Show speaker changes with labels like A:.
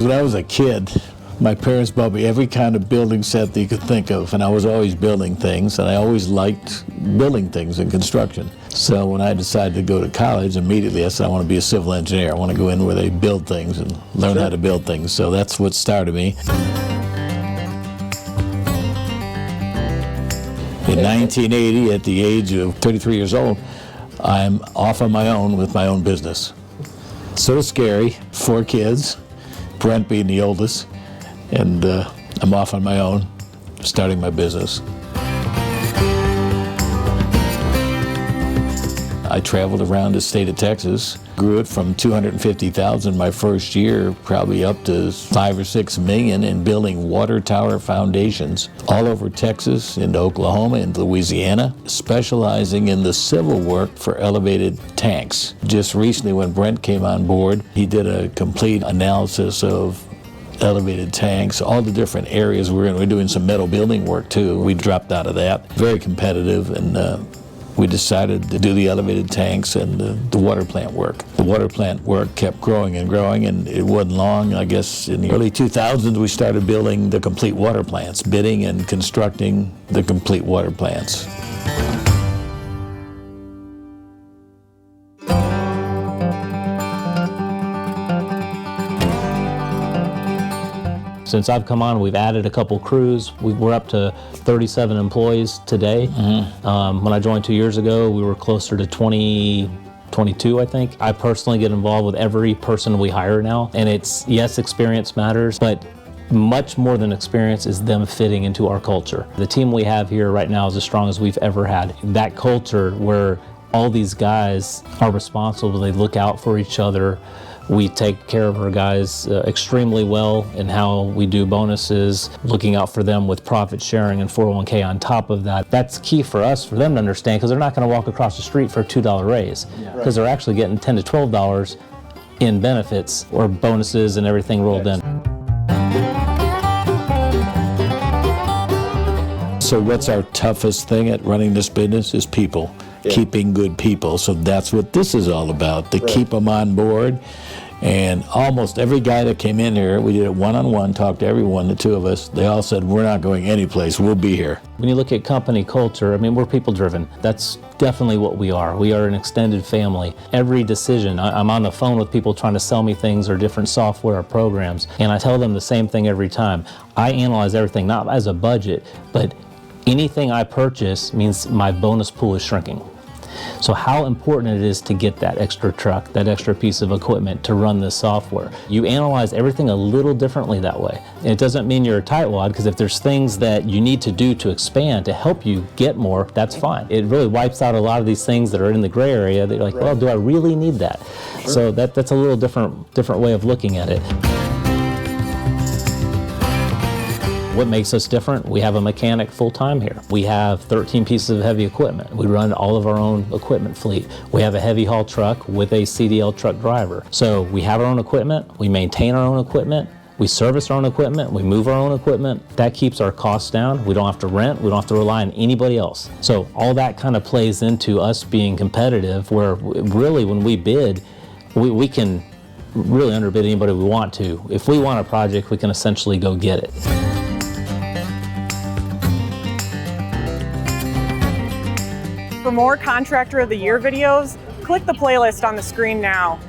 A: When I was a kid, my parents bought me every kind of building set that you could think of, and I was always building things, and I always liked building things in construction. So when I decided to go to college, immediately I said I want to be a civil engineer. I want to go in where they build things and learn how to build things. So that's what started me. In 1980, at the age of 33 years old, I'm off on my own with my own business. Sort of scary, 4 kids, Brent being the oldest, and I'm off on my own, starting my business. I traveled around the state of Texas, grew it from 250,000 my first year, probably up to 5 or 6 million in building water tower foundations all over Texas, into Oklahoma, and Louisiana, specializing in the civil work for elevated tanks. Just recently when Brent came on board, he did a complete analysis of elevated tanks, all the different areas we're in. We're doing some metal building work too. We dropped out of that. Very competitive, and we decided to do the elevated tanks and the water plant work. The water plant work kept growing and growing, and it wasn't long. I guess in the early 2000s we started building the complete water plants, bidding and constructing the complete water plants.
B: Since I've come on, we've added a couple crews. We're up to 37 employees today. When I joined 2 years ago, we were closer to 22, I think. I personally get involved with every person we hire now, and it's, yes, experience matters, but much more than experience is them fitting into our culture. The team we have here right now is as strong as we've ever had. That culture where all these guys are responsible, they look out for each other. We take care of our guys extremely well in how we do bonuses, looking out for them with profit sharing and 401k on top of that. That's key for us, for them to understand, because they're not going to walk across the street for a $2 raise, because they're actually getting $10 to $12 in benefits or bonuses and everything rolled in.
A: So what's our toughest thing at running this business is people. Keeping good people. So that's what this is all about, to keep them on board. And almost every guy that came in here, we did it one-on-one, talked to everyone, the 2 of us, they all said, we're not going anyplace, we'll be here.
B: When you look at company culture, I mean, we're people driven. That's definitely what we are. We are an extended family. Every decision, I'm on the phone with people trying to sell me things or different software or programs, and I tell them the same thing every time. I analyze everything, not as a budget, but anything I purchase means my bonus pool is shrinking. So how important it is to get that extra truck, that extra piece of equipment to run this software. You analyze everything a little differently that way. And it doesn't mean you're a tightwad, because if there's things that you need to do to expand to help you get more, that's fine. It really wipes out a lot of these things that are in the gray area that you're like, well, do I really need that? So that's a little different way of looking at it. What makes us different? We have a mechanic full-time here. We have 13 pieces of heavy equipment. We run all of our own equipment fleet. We have a heavy haul truck with a CDL truck driver. So we have our own equipment, we maintain our own equipment, we service our own equipment, we move our own equipment. That keeps our costs down. We don't have to rent, we don't have to rely on anybody else. So all that kind of plays into us being competitive, where really when we bid, we can really underbid anybody we want to. If we want a project, we can essentially go get it.
C: For more Contractor of the Year videos, click the playlist on the screen now.